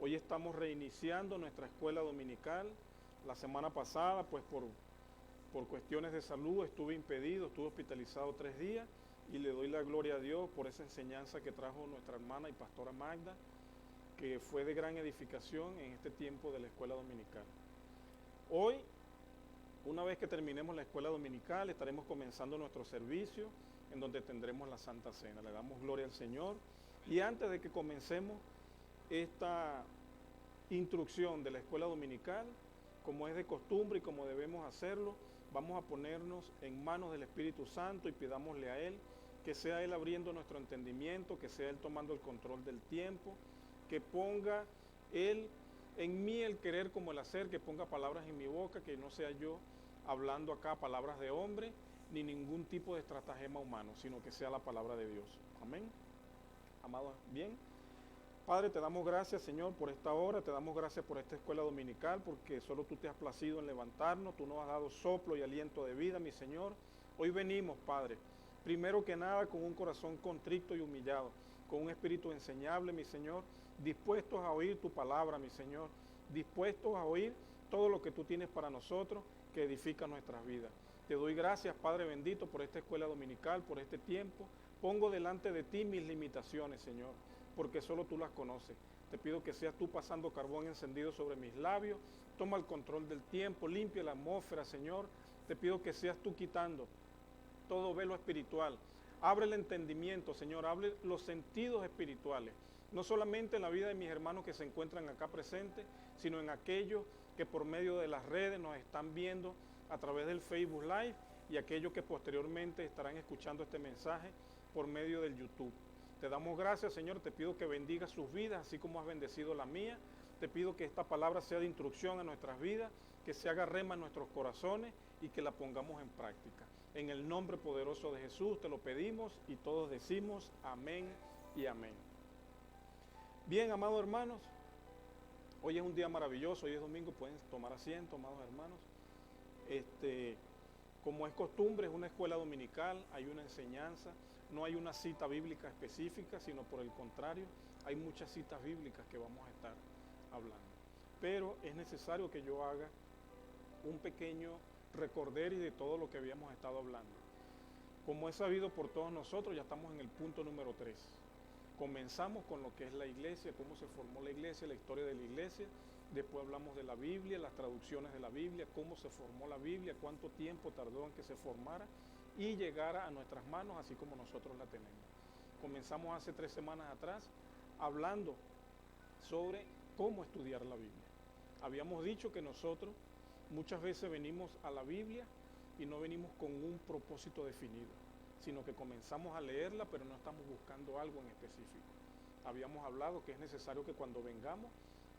Hoy estamos reiniciando nuestra escuela dominical. La semana pasada, pues por cuestiones de salud estuve impedido, estuve hospitalizado 3 días y le doy la gloria a Dios por esa enseñanza que trajo nuestra hermana y pastora Magda, que fue de gran edificación en este tiempo de la escuela dominical. Hoy, una vez que terminemos la escuela dominical, estaremos comenzando nuestro servicio en donde tendremos la Santa Cena. Le damos gloria al Señor. Y antes de que comencemos esta instrucción de la escuela dominical, como es de costumbre y como debemos hacerlo, vamos a ponernos en manos del Espíritu Santo y pidámosle a Él que sea Él abriendo nuestro entendimiento, que sea Él tomando el control del tiempo, que ponga Él en mí el querer como el hacer, que ponga palabras en mi boca, que no sea yo hablando acá palabras de hombre, ni ningún tipo de estratagema humano, sino que sea la palabra de Dios. Amén. Amados, bien. Padre, te damos gracias, Señor, por esta hora, te damos gracias por esta escuela dominical, porque solo tú te has placido en levantarnos, tú nos has dado soplo y aliento de vida, mi Señor. Hoy venimos, Padre, primero que nada con un corazón contrito y humillado, con un espíritu enseñable, mi Señor, dispuestos a oír tu palabra, mi Señor, dispuestos a oír todo lo que tú tienes para nosotros, que edifica nuestras vidas. Te doy gracias, Padre bendito, por esta escuela dominical, por este tiempo. Pongo delante de ti mis limitaciones, Señor, porque solo tú las conoces. Te pido que seas tú pasando carbón encendido sobre mis labios. Toma el control del tiempo, limpia la atmósfera, Señor. Te pido que seas tú quitando todo velo espiritual. Abre el entendimiento, Señor, abre los sentidos espirituales, no solamente en la vida de mis hermanos que se encuentran acá presentes, sino en aquellos que por medio de las redes nos están viendo a través del Facebook Live y aquellos que posteriormente estarán escuchando este mensaje por medio del YouTube. Te damos gracias, Señor, te pido que bendiga sus vidas, así como has bendecido la mía. Te pido que esta palabra sea de instrucción a nuestras vidas, que se haga rema en nuestros corazones y que la pongamos en práctica. En el nombre poderoso de Jesús te lo pedimos y todos decimos amén y amén. Bien, amados hermanos, hoy es un día maravilloso, hoy es domingo, pueden tomar asiento, amados hermanos. Como es costumbre, es una escuela dominical, hay una enseñanza, no hay una cita bíblica específica, sino por el contrario, hay muchas citas bíblicas que vamos a estar hablando. Pero es necesario que yo haga un pequeño recorderis de todo lo que habíamos estado hablando. Como es sabido por todos nosotros, ya estamos en el punto número 3. Comenzamos con lo que es la iglesia, cómo se formó la iglesia, la historia de la iglesia. Después hablamos de la Biblia, las traducciones de la Biblia, cómo se formó la Biblia, cuánto tiempo tardó en que se formara y llegara a nuestras manos así como nosotros la tenemos. Comenzamos hace 3 semanas atrás hablando sobre cómo estudiar la Biblia. Habíamos dicho que nosotros muchas veces venimos a la Biblia y no venimos con un propósito definido, sino que comenzamos a leerla, pero no estamos buscando algo en específico. Habíamos hablado que es necesario que cuando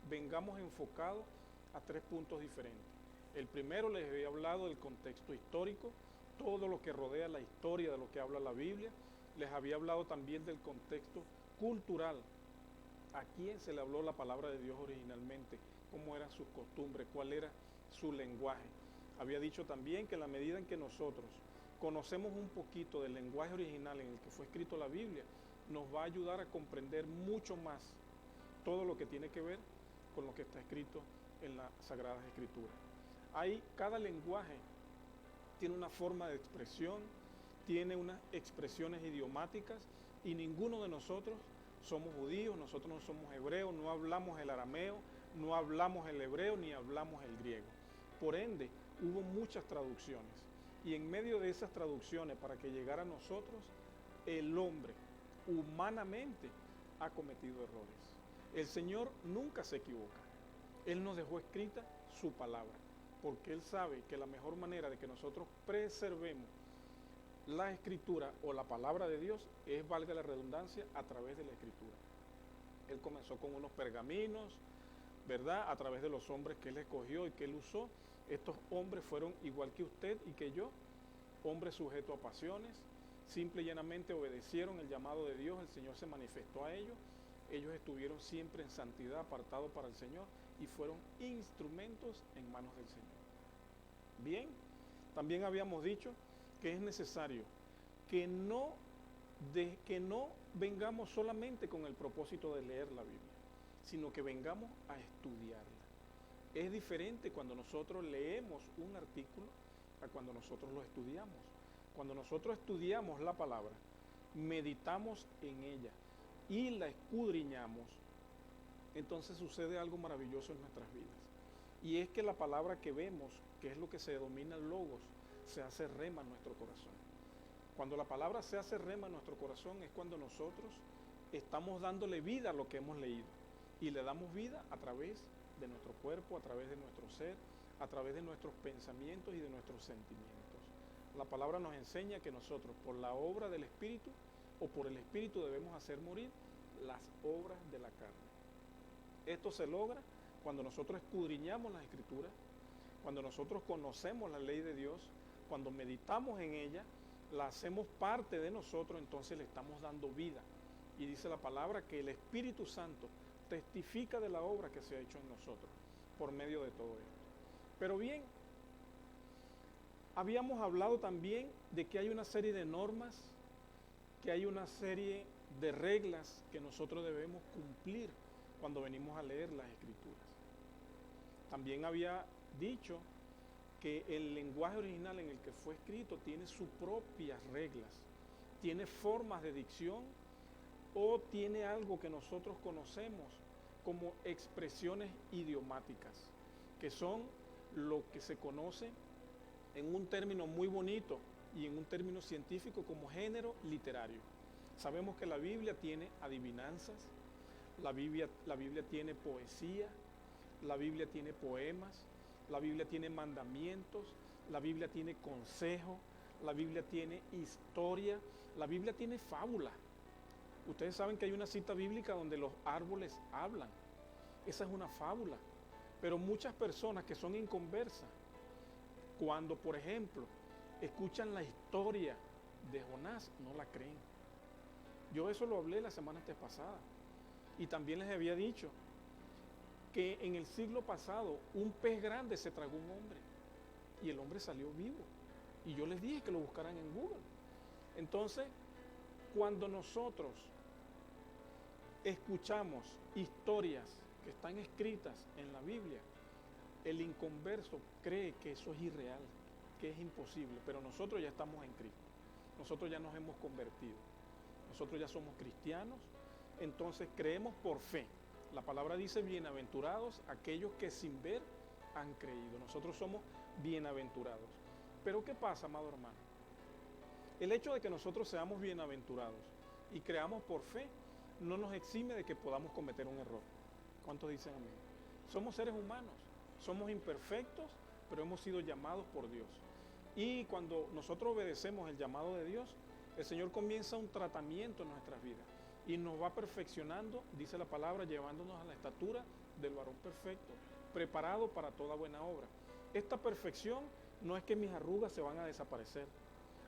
vengamos enfocados a 3 puntos diferentes. El primero, les había hablado del contexto histórico, todo lo que rodea la historia de lo que habla la Biblia. Les había hablado también del contexto cultural, a quién se le habló la palabra de Dios originalmente, cómo eran sus costumbres, cuál era su lenguaje. Había dicho también que en la medida en que nosotros conocemos un poquito del lenguaje original en el que fue escrito la Biblia, nos va a ayudar a comprender mucho más todo lo que tiene que ver con lo que está escrito en las Sagradas Escrituras. Cada lenguaje tiene una forma de expresión, tiene unas expresiones idiomáticas y ninguno de nosotros somos judíos, nosotros no somos hebreos, no hablamos el arameo, no hablamos el hebreo ni hablamos el griego. Por ende, hubo muchas traducciones y en medio de esas traducciones, para que llegara a nosotros, el hombre humanamente ha cometido errores. El Señor nunca se equivoca. Él nos dejó escrita su palabra, porque Él sabe que la mejor manera de que nosotros preservemos la Escritura o la palabra de Dios es, valga la redundancia, a través de la Escritura. Él comenzó con unos pergaminos, ¿verdad? A través de los hombres que Él escogió y que Él usó. Estos hombres fueron igual que usted y que yo, hombres sujetos a pasiones, simple y llanamente obedecieron el llamado de Dios, el Señor se manifestó a ellos estuvieron siempre en santidad, apartados para el Señor y fueron instrumentos en manos del Señor. Bien, también habíamos dicho que es necesario que no vengamos solamente con el propósito de leer la Biblia, sino que vengamos a estudiarla. Es diferente cuando nosotros leemos un artículo a cuando nosotros lo estudiamos. Cuando nosotros estudiamos la palabra, meditamos en ella y la escudriñamos, entonces sucede algo maravilloso en nuestras vidas. Y es que la palabra que vemos, que es lo que se denomina logos, se hace rema en nuestro corazón. Cuando la palabra se hace rema en nuestro corazón es cuando nosotros estamos dándole vida a lo que hemos leído. Y le damos vida a través de nuestro cuerpo, a través de nuestro ser, a través de nuestros pensamientos y de nuestros sentimientos. La palabra nos enseña que nosotros, por la obra del Espíritu o por el Espíritu, debemos hacer morir las obras de la carne. Esto se logra cuando nosotros escudriñamos las Escrituras, cuando nosotros conocemos la ley de Dios, cuando meditamos en ella, la hacemos parte de nosotros, entonces le estamos dando vida. Y dice la palabra que el Espíritu Santo testifica de la obra que se ha hecho en nosotros por medio de todo esto. Pero bien, habíamos hablado también de que hay una serie de normas, que hay una serie de reglas que nosotros debemos cumplir cuando venimos a leer las Escrituras. También había dicho que el lenguaje original en el que fue escrito tiene sus propias reglas, tiene formas de dicción o tiene algo que nosotros conocemos como expresiones idiomáticas, que son lo que se conoce en un término muy bonito y en un término científico como género literario. Sabemos que la Biblia tiene adivinanzas, la Biblia tiene poesía, la Biblia tiene poemas, la Biblia tiene mandamientos, la Biblia tiene consejo, la Biblia tiene historia, la Biblia tiene fábula. Ustedes saben que hay una cita bíblica donde los árboles hablan. Esa es una fábula. Pero muchas personas que son inconversas, cuando, por ejemplo, escuchan la historia de Jonás, no la creen. Yo eso lo hablé la semana pasada. Y también les había dicho que en el siglo pasado un pez grande se tragó un hombre y el hombre salió vivo. Y yo les dije que lo buscaran en Google. Entonces, cuando nosotros escuchamos historias que están escritas en la Biblia, el inconverso cree que eso es irreal, que es imposible, pero nosotros ya estamos en Cristo, nosotros ya nos hemos convertido, nosotros ya somos cristianos, entonces creemos por fe. La palabra dice: bienaventurados aquellos que sin ver han creído. Nosotros somos bienaventurados. Pero ¿qué pasa, amado hermano? El hecho de que nosotros seamos bienaventurados y creamos por fe no nos exime de que podamos cometer un error. ¿Cuántos dicen amén? Somos seres humanos, somos imperfectos, pero hemos sido llamados por Dios. Y cuando nosotros obedecemos el llamado de Dios, el Señor comienza un tratamiento en nuestras vidas y nos va perfeccionando, dice la palabra, llevándonos a la estatura del varón perfecto, preparado para toda buena obra. Esta perfección no es que mis arrugas se van a desaparecer,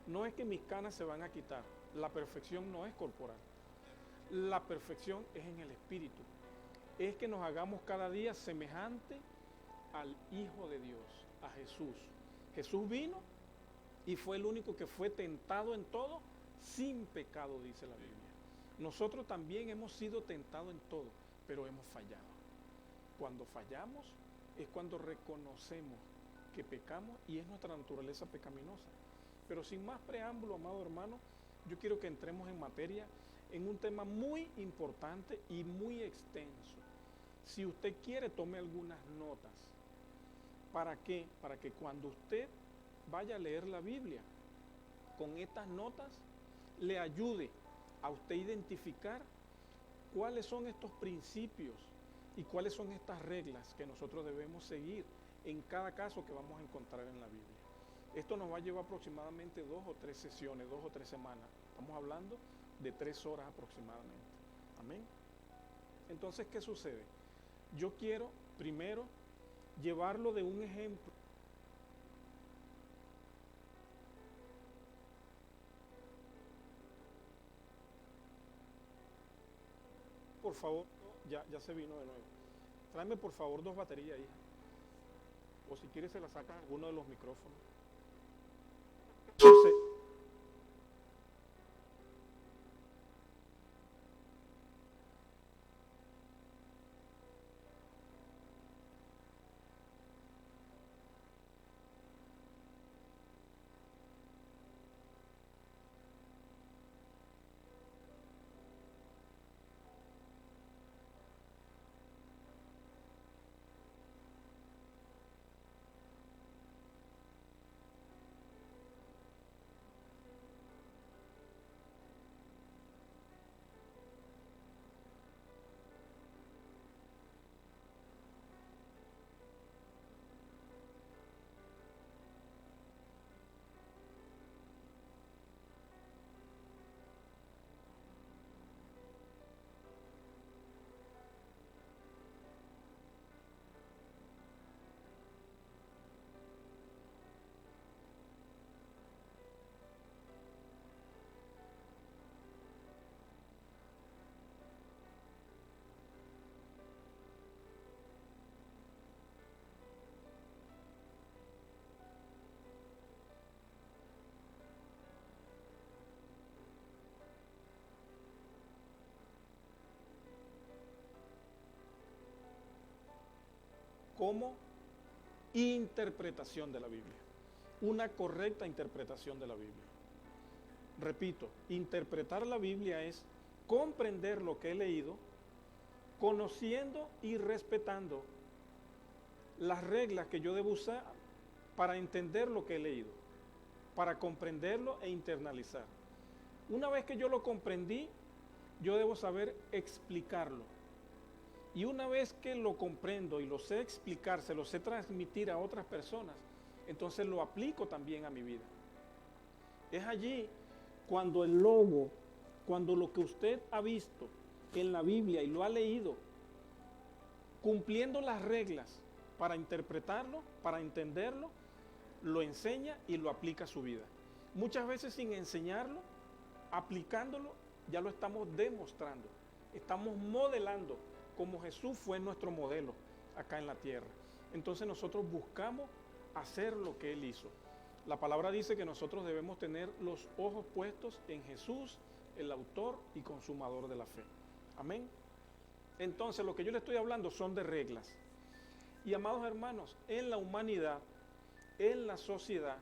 no es que mis canas se van a quitar. La perfección no es corporal. La perfección es en el espíritu. Es que nos hagamos cada día semejante al Hijo de Dios, a Jesús. Jesús vino y fue el único que fue tentado en todo sin pecado, dice la Biblia. Nosotros también hemos sido tentados en todo, pero hemos fallado. Cuando fallamos es cuando reconocemos que pecamos y es nuestra naturaleza pecaminosa. Pero sin más preámbulo, amado hermano, yo quiero que entremos en materia en un tema muy importante y muy extenso. Si usted quiere, tome algunas notas. ¿Para qué? Para que cuando usted vaya a leer la Biblia, con estas notas le ayude a usted identificar cuáles son estos principios y cuáles son estas reglas que nosotros debemos seguir en cada caso que vamos a encontrar en la Biblia. Esto nos va a llevar aproximadamente 2 o 3 sesiones, 2 o 3 semanas. Estamos hablando de 3 horas aproximadamente. Amén. Entonces, ¿qué sucede? Yo quiero primero llevarlo de un ejemplo. Por favor, ya se vino de nuevo. Tráeme por favor 2 baterías, hija. O si quieres se la sacan alguno de los micrófonos. Entonces, como interpretación de la Biblia, una correcta interpretación de la Biblia. Repito, interpretar la Biblia es comprender lo que he leído, conociendo y respetando las reglas que yo debo usar para entender lo que he leído, para comprenderlo e internalizar. Una vez que yo lo comprendí, yo debo saber explicarlo. Y una vez que lo comprendo y lo sé explicar, se lo sé transmitir a otras personas, entonces lo aplico también a mi vida. Es allí cuando el logo, cuando lo que usted ha visto en la Biblia y lo ha leído, cumpliendo las reglas para interpretarlo, para entenderlo, lo enseña y lo aplica a su vida. Muchas veces sin enseñarlo, aplicándolo, ya lo estamos demostrando. Estamos modelando como Jesús fue nuestro modelo acá en la tierra. Entonces nosotros buscamos hacer lo que Él hizo. La palabra dice que nosotros debemos tener los ojos puestos en Jesús, el autor y consumador de la fe. Amén. Entonces lo que yo le estoy hablando son de reglas. Y amados hermanos, en la humanidad, en la sociedad,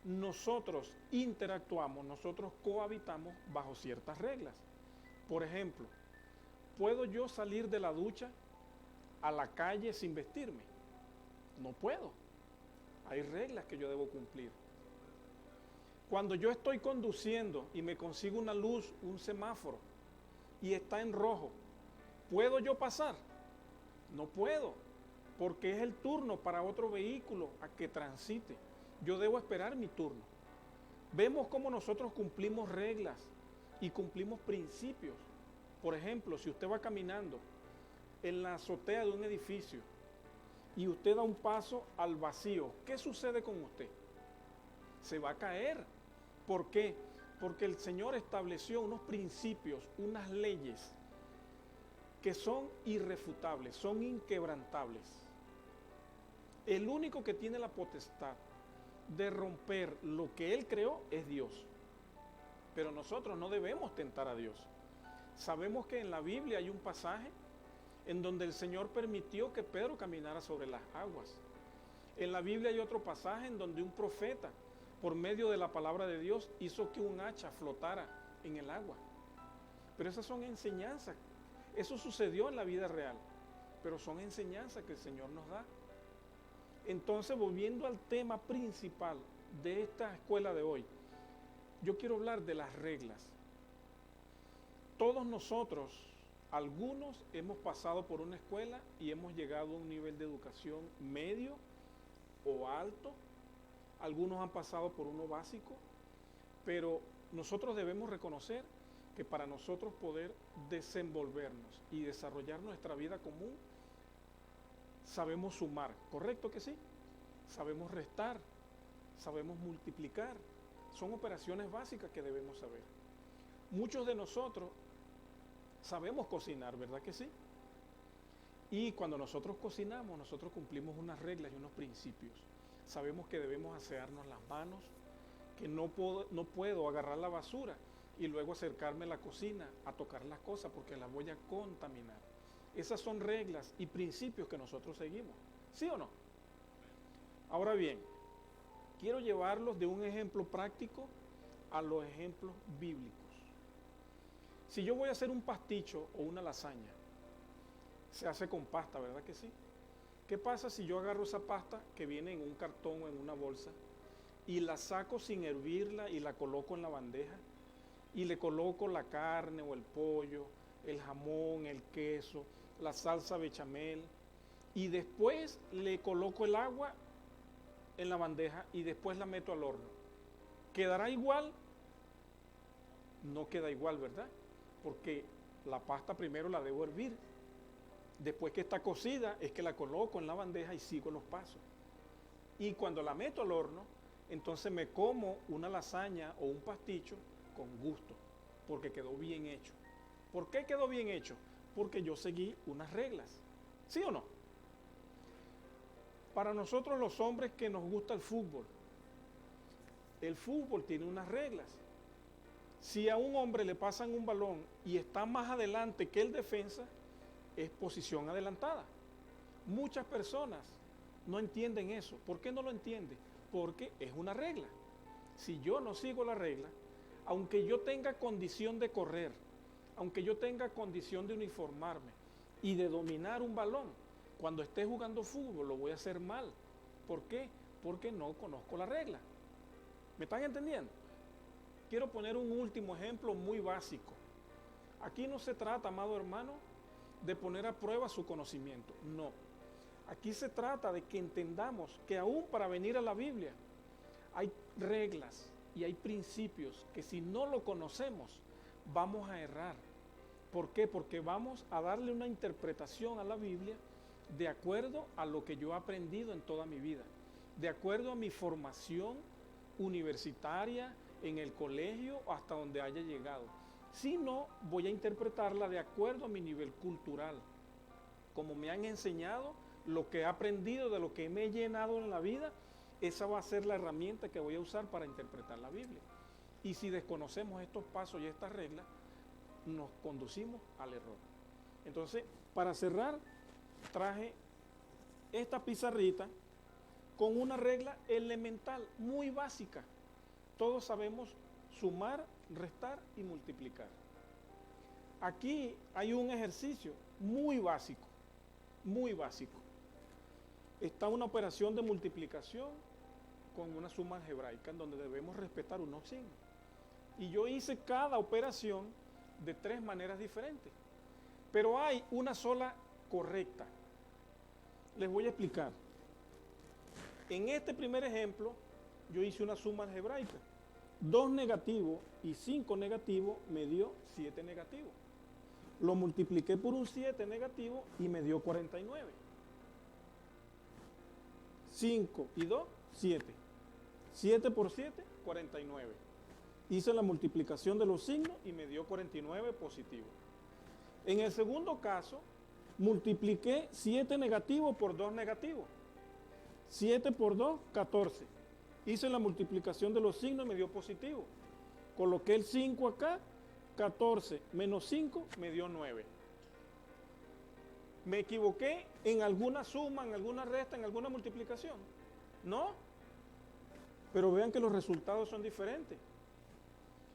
nosotros interactuamos, nosotros cohabitamos bajo ciertas reglas. Por ejemplo, ¿puedo yo salir de la ducha a la calle sin vestirme? No puedo. Hay reglas que yo debo cumplir. Cuando yo estoy conduciendo y me consigo una luz, un semáforo, y está en rojo, ¿puedo yo pasar? No puedo, porque es el turno para otro vehículo a que transite. Yo debo esperar mi turno. Vemos cómo nosotros cumplimos reglas y cumplimos principios. Por ejemplo, si usted va caminando en la azotea de un edificio y usted da un paso al vacío, ¿qué sucede con usted? Se va a caer. ¿Por qué? Porque el Señor estableció unos principios, unas leyes que son irrefutables, son inquebrantables. El único que tiene la potestad de romper lo que Él creó es Dios. Pero nosotros no debemos tentar a Dios. Sabemos que en la Biblia hay un pasaje en donde el Señor permitió que Pedro caminara sobre las aguas. En la Biblia hay otro pasaje en donde un profeta, por medio de la palabra de Dios, hizo que un hacha flotara en el agua. Pero esas son enseñanzas. Eso sucedió en la vida real, pero son enseñanzas que el Señor nos da. Entonces, volviendo al tema principal de esta escuela de hoy, yo quiero hablar de las reglas. Todos nosotros, algunos hemos pasado por una escuela y hemos llegado a un nivel de educación medio o alto. Algunos han pasado por uno básico, pero nosotros debemos reconocer que para nosotros poder desenvolvernos y desarrollar nuestra vida común, sabemos sumar, ¿correcto que sí? Sabemos restar, sabemos multiplicar. Son operaciones básicas que debemos saber. Muchos de nosotros sabemos cocinar, ¿verdad que sí? Y cuando nosotros cocinamos, nosotros cumplimos unas reglas y unos principios. Sabemos que debemos asearnos las manos, que no puedo agarrar la basura y luego acercarme a la cocina a tocar las cosas porque las voy a contaminar. Esas son reglas y principios que nosotros seguimos, ¿sí o no? Ahora bien, quiero llevarlos de un ejemplo práctico a los ejemplos bíblicos. Si yo voy a hacer un pasticho o una lasaña, se hace con pasta, ¿verdad que sí? ¿Qué pasa si yo agarro esa pasta que viene en un cartón o en una bolsa y la saco sin hervirla y la coloco en la bandeja y le coloco la carne o el pollo, el jamón, el queso, la salsa bechamel y después le coloco el agua en la bandeja y después la meto al horno? ¿Quedará igual? No queda igual, ¿verdad? Porque la pasta primero la debo hervir. Después que está cocida es que la coloco en la bandeja y sigo los pasos. Y cuando la meto al horno, entonces me como una lasaña o un pasticho con gusto, porque quedó bien hecho. ¿Por qué quedó bien hecho? Porque yo seguí unas reglas. ¿Sí o no? Para nosotros los hombres que nos gusta el fútbol tiene unas reglas. Si a un hombre le pasan un balón y está más adelante que el defensa, es posición adelantada. Muchas personas no entienden eso. ¿Por qué no lo entienden? Porque es una regla. Si yo no sigo la regla, aunque yo tenga condición de correr, aunque yo tenga condición de uniformarme y de dominar un balón, cuando esté jugando fútbol lo voy a hacer mal. ¿Por qué? Porque no conozco la regla. ¿Me están entendiendo? Quiero poner un último ejemplo muy básico. Aquí no se trata, amado hermano, de poner a prueba su conocimiento. No. Aquí se trata de que entendamos que aún para venir a la Biblia hay reglas y hay principios que si no lo conocemos vamos a errar. ¿Por qué? Porque vamos a darle una interpretación a la Biblia de acuerdo a lo que yo he aprendido en toda mi vida, de acuerdo a mi formación universitaria, en el colegio o hasta donde haya llegado. Si no, voy a interpretarla de acuerdo a mi nivel cultural, como me han enseñado, lo que he aprendido, de lo que me he llenado en la vida, esa va a ser la herramienta que voy a usar para interpretar la Biblia. Y si desconocemos estos pasos y estas reglas, nos conducimos al error. Entonces, para cerrar, traje esta pizarrita con una regla elemental, muy básica. Todos sabemos sumar, restar y multiplicar. Aquí hay un ejercicio muy básico, muy básico. Está una operación de multiplicación con una suma algebraica en donde debemos respetar unos signos. Y yo hice cada operación de 3 maneras diferentes, pero hay una sola correcta. Les voy a explicar. En este primer ejemplo, yo hice una suma algebraica. 2 negativos y 5 negativos me dio 7 negativos. Lo multipliqué por un 7 negativo y me dio 49. 5 y 2, 7. 7 por 7, 49. Hice la multiplicación de los signos y me dio 49 positivo. En el segundo caso, multipliqué 7 negativos por 2 negativos. 7 por 2, 14. Hice la multiplicación de los signos y me dio positivo. Coloqué el 5 acá, 14 menos 5 me dio 9. ¿Me equivoqué en alguna suma, en alguna resta, en alguna multiplicación? No. Pero vean que los resultados son diferentes.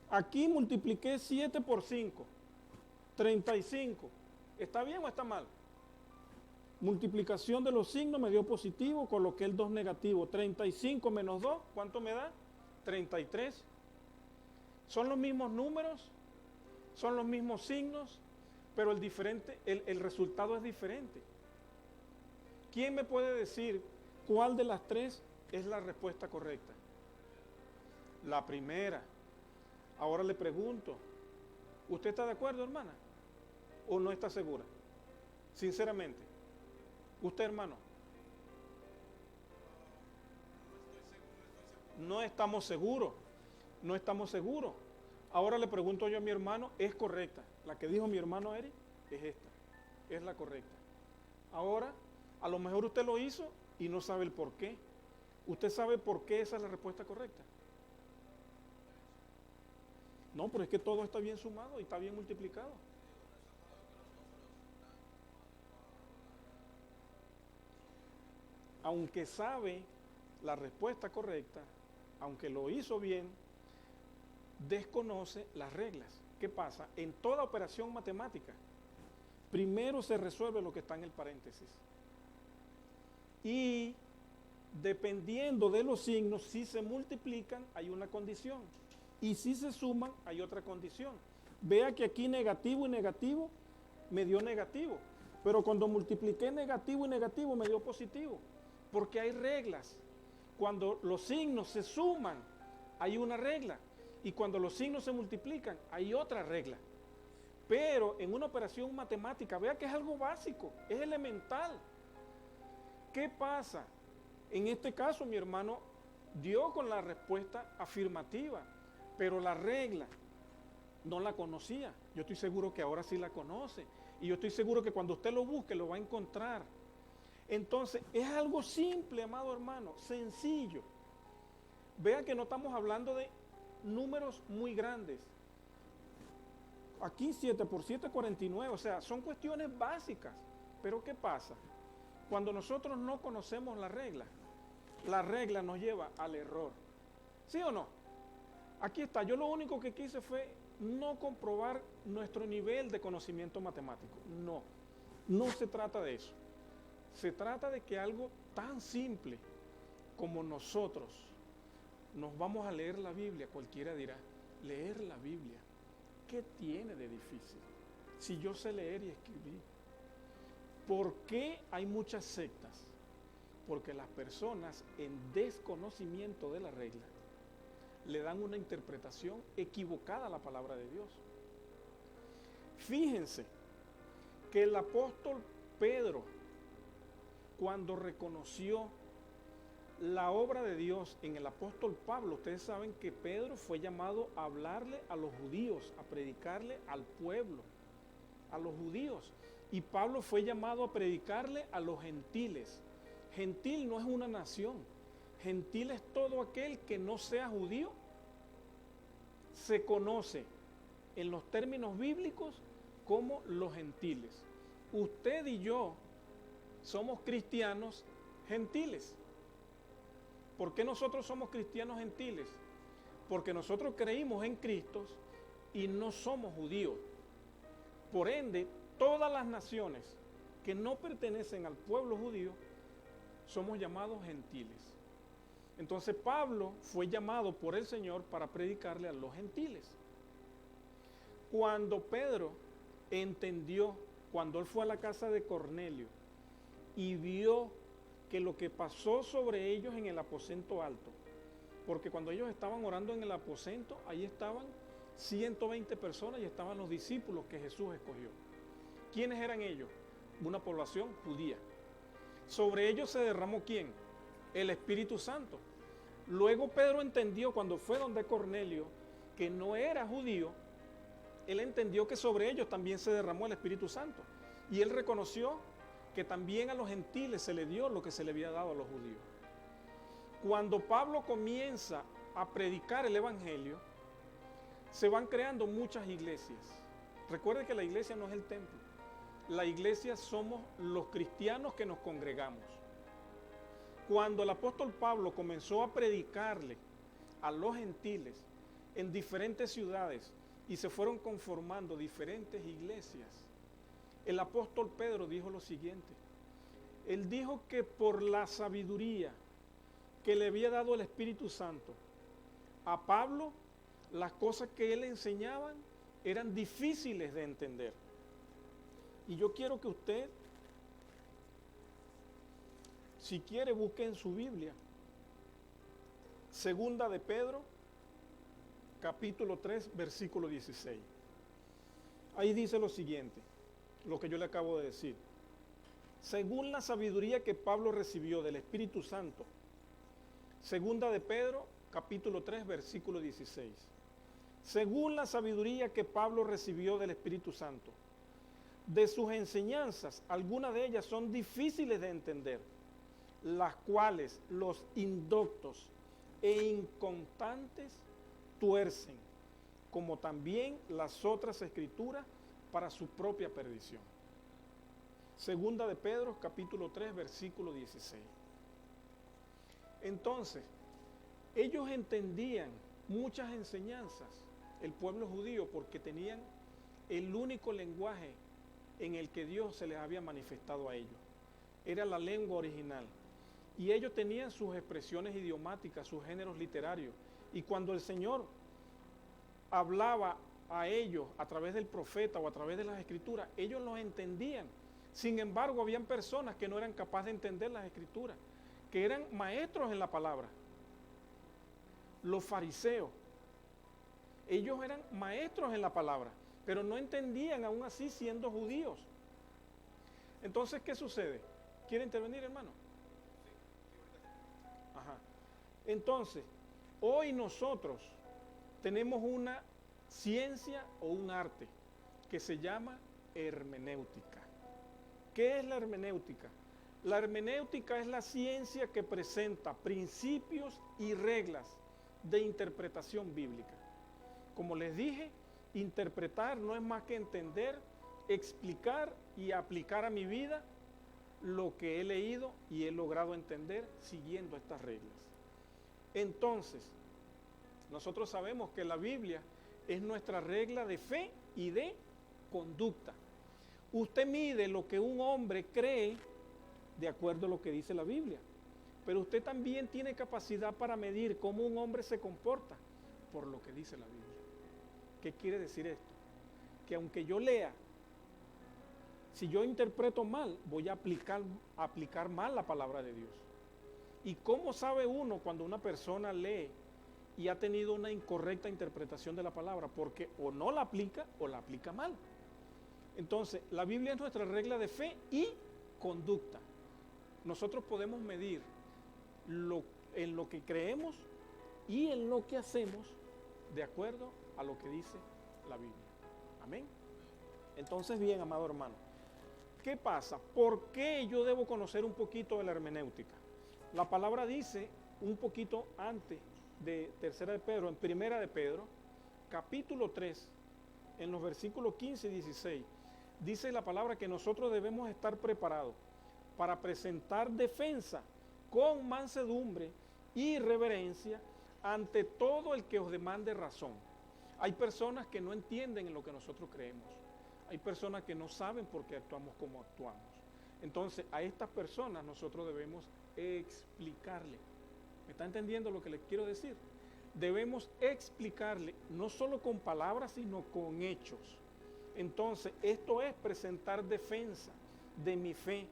Aquí multipliqué 7 por 5, 35. ¿Está bien o está mal? Multiplicación de los signos me dio positivo, coloqué el 2 negativo. 35 menos 2, ¿cuánto me da? 33. Son los mismos números, son los mismos signos, pero el resultado es diferente. ¿Quién me puede decir cuál de las 3 es la respuesta correcta? La primera. Ahora le pregunto, ¿usted está de acuerdo, hermana? ¿O no está segura? Sinceramente. ¿Usted, hermano? No estamos seguros. No estamos seguros. Ahora le pregunto yo a mi hermano, ¿es correcta? La que dijo mi hermano Eric es esta. Es la correcta. Ahora, a lo mejor usted lo hizo y no sabe el por qué. ¿Usted sabe por qué esa es la respuesta correcta? No, pero es que todo está bien sumado y está bien multiplicado. Aunque sabe la respuesta correcta, aunque lo hizo bien, desconoce las reglas. ¿Qué pasa? En toda operación matemática, primero se resuelve lo que está en el paréntesis. Y dependiendo de los signos, si se multiplican, hay una condición. Y si se suman, hay otra condición. Vea que aquí negativo y negativo me dio negativo. Pero cuando multipliqué negativo y negativo me dio positivo. Porque hay reglas. Cuando los signos se suman, hay una regla. Y cuando los signos se multiplican, hay otra regla. Pero en una operación matemática, vea que es algo básico, es elemental. ¿Qué pasa? En este caso, mi hermano dio con la respuesta afirmativa, pero la regla no la conocía. Yo estoy seguro que ahora sí la conoce. Y yo estoy seguro que cuando usted lo busque, lo va a encontrar. Entonces, es algo simple, amado hermano, sencillo. Vea que no estamos hablando de números muy grandes. Aquí 7 por 7, 49, o sea, son cuestiones básicas. Pero ¿qué pasa? Cuando nosotros no conocemos la regla nos lleva al error. ¿Sí o no? Aquí está, yo lo único que quise fue no comprobar nuestro nivel de conocimiento matemático. No, no se trata de eso. Se trata de que algo tan simple como nosotros nos vamos a leer la Biblia, cualquiera dirá, leer la Biblia, ¿qué tiene de difícil? Si yo sé leer y escribir. ¿Por qué hay muchas sectas? Porque las personas en desconocimiento de la regla le dan una interpretación equivocada a la palabra de Dios. Fíjense que el apóstol Pedro, cuando reconoció la obra de Dios en el apóstol Pablo, ustedes saben que Pedro fue llamado a hablarle a los judíos, a predicarle al pueblo, a los judíos, y Pablo fue llamado a predicarle a los gentiles. Gentil no es una nación, gentil es todo aquel que no sea judío. Se conoce en los términos bíblicos como los gentiles. Usted y yo somos cristianos gentiles. ¿Por qué nosotros somos cristianos gentiles? Porque nosotros creímos en Cristo y no somos judíos. Por ende, todas las naciones que no pertenecen al pueblo judío somos llamados gentiles. Entonces Pablo fue llamado por el Señor para predicarle a los gentiles. Cuando Pedro entendió, cuando él fue a la casa de Cornelio y vio que lo que pasó sobre ellos en el aposento alto, porque cuando ellos estaban orando en el aposento, ahí estaban 120 personas y estaban los discípulos que Jesús escogió. ¿Quiénes eran ellos? Una población judía. Sobre ellos se derramó ¿quién? El Espíritu Santo. Luego Pedro entendió cuando fue donde Cornelio que no era judío, él entendió que sobre ellos también se derramó el Espíritu Santo. Y él reconoció que también a los gentiles se le dio lo que se le había dado a los judíos. Cuando Pablo comienza a predicar el Evangelio, se van creando muchas iglesias. Recuerde que la iglesia no es el templo. La iglesia somos los cristianos que nos congregamos. Cuando el apóstol Pablo comenzó a predicarle a los gentiles en diferentes ciudades y se fueron conformando diferentes iglesias, el apóstol Pedro dijo lo siguiente. Él dijo que por la sabiduría que le había dado el Espíritu Santo a Pablo, las cosas que él enseñaba eran difíciles de entender. Y yo quiero que usted, si quiere, busque en su Biblia, Segunda de Pedro, capítulo 3, versículo 16. Ahí dice lo siguiente, lo que yo le acabo de decir. Según la sabiduría que Pablo recibió del Espíritu Santo, Segunda de Pedro, capítulo 3, versículo 16. Según la sabiduría que Pablo recibió del Espíritu Santo, de sus enseñanzas, algunas de ellas son difíciles de entender, las cuales los indoctos e inconstantes tuercen, como también las otras escrituras para su propia perdición. Segunda de Pedro, capítulo 3, versículo 16. Entonces, ellos entendían muchas enseñanzas, el pueblo judío, porque tenían el único lenguaje en el que Dios se les había manifestado a ellos. Era la lengua original. Y ellos tenían sus expresiones idiomáticas, sus géneros literarios. Y cuando el Señor hablaba a ellos a través del profeta o a través de las escrituras, ellos los entendían. Sin embargo, habían personas que no eran capaces de entender las escrituras, que eran maestros en la palabra. Los fariseos, ellos eran maestros en la palabra, pero no entendían aún así siendo judíos. Entonces, ¿qué sucede? ¿Quiere intervenir, hermano? Ajá. Entonces, hoy nosotros tenemos una ciencia o un arte que se llama hermenéutica. ¿Qué es la hermenéutica? La hermenéutica es la ciencia que presenta principios y reglas de interpretación bíblica. Como les dije, interpretar no es más que entender, explicar y aplicar a mi vida lo que he leído y he logrado entender siguiendo estas reglas. Entonces, nosotros sabemos que la Biblia es nuestra regla de fe y de conducta. Usted mide lo que un hombre cree de acuerdo a lo que dice la Biblia, pero usted también tiene capacidad para medir cómo un hombre se comporta por lo que dice la Biblia. ¿Qué quiere decir esto? Que aunque yo lea, si yo interpreto mal, voy a aplicar mal la palabra de Dios. ¿Y cómo sabe uno cuando una persona lee y ha tenido una incorrecta interpretación de la palabra? Porque o no la aplica o la aplica mal. Entonces, la Biblia es nuestra regla de fe y conducta. Nosotros podemos medir en lo que creemos y en lo que hacemos de acuerdo a lo que dice la Biblia. Amén. Entonces, bien, amado hermano, ¿qué pasa? ¿Por qué yo debo conocer un poquito de la hermenéutica? La palabra dice un poquito antes de Tercera de Pedro, en Primera de Pedro, capítulo 3, en los versículos 15 y 16, dice la palabra que nosotros debemos estar preparados para presentar defensa con mansedumbre y reverencia ante todo el que os demande razón. Hay personas que no entienden en lo que nosotros creemos. Hay personas que no saben por qué actuamos como actuamos. Entonces, a estas personas nosotros debemos explicarle. ¿Me está entendiendo lo que les quiero decir? Debemos explicarle, no solo con palabras, sino con hechos. Entonces, esto es presentar defensa de mi fe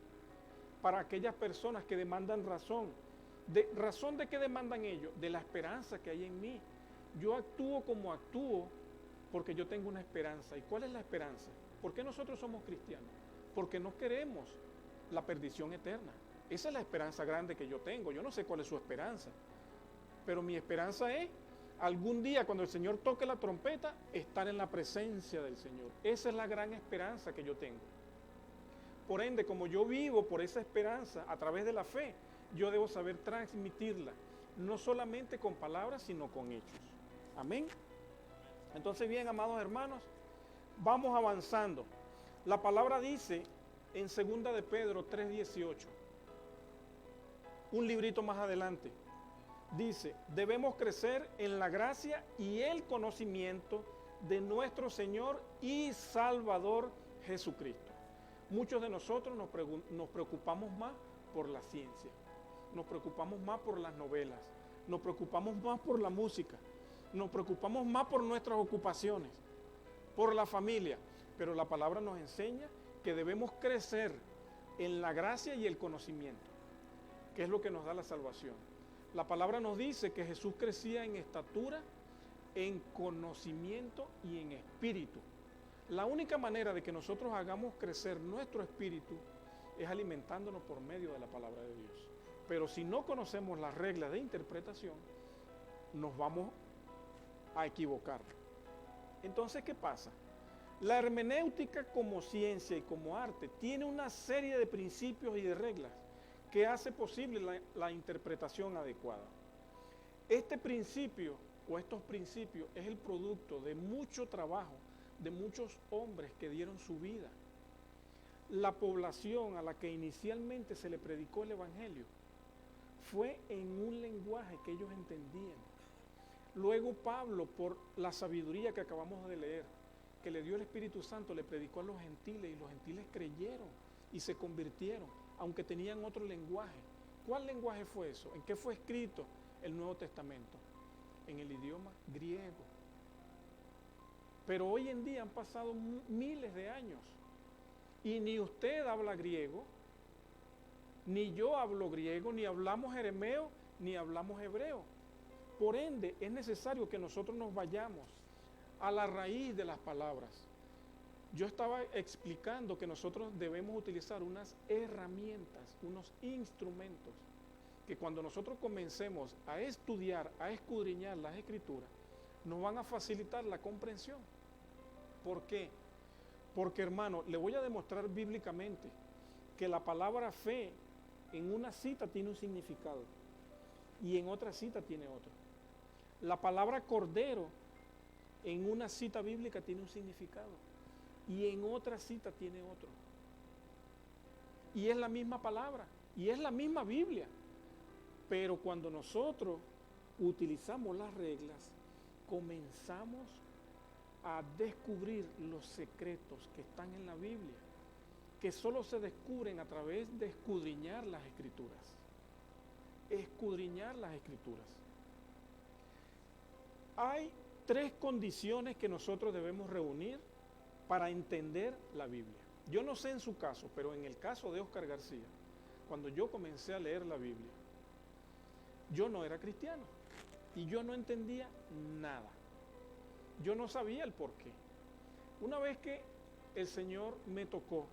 para aquellas personas que demandan razón. ¿Razón de qué demandan ellos? De la esperanza que hay en mí. Yo actúo como actúo porque yo tengo una esperanza. ¿Y cuál es la esperanza? ¿Por qué nosotros somos cristianos? Porque no queremos la perdición eterna. Esa es la esperanza grande que yo tengo. Yo no sé cuál es su esperanza, pero mi esperanza es algún día cuando el Señor toque la trompeta, estar en la presencia del Señor. Esa es la gran esperanza que yo tengo. Por ende, como yo vivo por esa esperanza a través de la fe, yo debo saber transmitirla, no solamente con palabras, sino con hechos. Amén. Entonces, bien, amados hermanos, vamos avanzando. La palabra dice en 2 de Pedro 3:18, un librito más adelante, dice, debemos crecer en la gracia y el conocimiento de nuestro Señor y Salvador Jesucristo. Muchos de nosotros nos preocupamos más por la ciencia, nos preocupamos más por las novelas, nos preocupamos más por la música, nos preocupamos más por nuestras ocupaciones, por la familia, pero la palabra nos enseña que debemos crecer en la gracia y el conocimiento, que es lo que nos da la salvación. La palabra nos dice que Jesús crecía en estatura, en conocimiento y en espíritu. La única manera de que nosotros hagamos crecer nuestro espíritu es alimentándonos por medio de la palabra de Dios. Pero si no conocemos las reglas de interpretación, nos vamos a equivocar. Entonces, ¿qué pasa? La hermenéutica como ciencia y como arte tiene una serie de principios y de reglas que hace posible la interpretación adecuada. Este principio o estos principios es el producto de mucho trabajo de muchos hombres que dieron su vida. La población a la que inicialmente se le predicó el Evangelio fue en un lenguaje que ellos entendían. Luego Pablo, por la sabiduría que acabamos de leer, que le dio el Espíritu Santo, le predicó a los gentiles y los gentiles creyeron y se convirtieron, aunque tenían otro lenguaje. ¿Cuál lenguaje fue eso? ¿En qué fue escrito el Nuevo Testamento? En el idioma griego. Pero hoy en día han pasado miles de años y ni usted habla griego, ni yo hablo griego, ni hablamos arameo, ni hablamos hebreo. Por ende, es necesario que nosotros nos vayamos a la raíz de las palabras. Yo estaba explicando que nosotros debemos utilizar unas herramientas, unos instrumentos, que cuando nosotros comencemos a estudiar, a escudriñar las Escrituras, nos van a facilitar la comprensión. ¿Por qué? Porque, hermano, le voy a demostrar bíblicamente que la palabra fe en una cita tiene un significado y en otra cita tiene otro. La palabra cordero en una cita bíblica tiene un significado y en otra cita tiene otro. y es la misma palabra, y es la misma Biblia. Pero cuando nosotros utilizamos las reglas, comenzamos a descubrir los secretos que están en la Biblia, que solo se descubren a través de escudriñar las Escrituras. Escudriñar las Escrituras. Hay 3 condiciones que nosotros debemos reunir para entender la Biblia. Yo no sé en su caso, pero en el caso de Oscar García, cuando yo comencé a leer la Biblia, yo no era cristiano y yo no entendía nada. Yo no sabía el porqué. Una vez que el Señor me tocó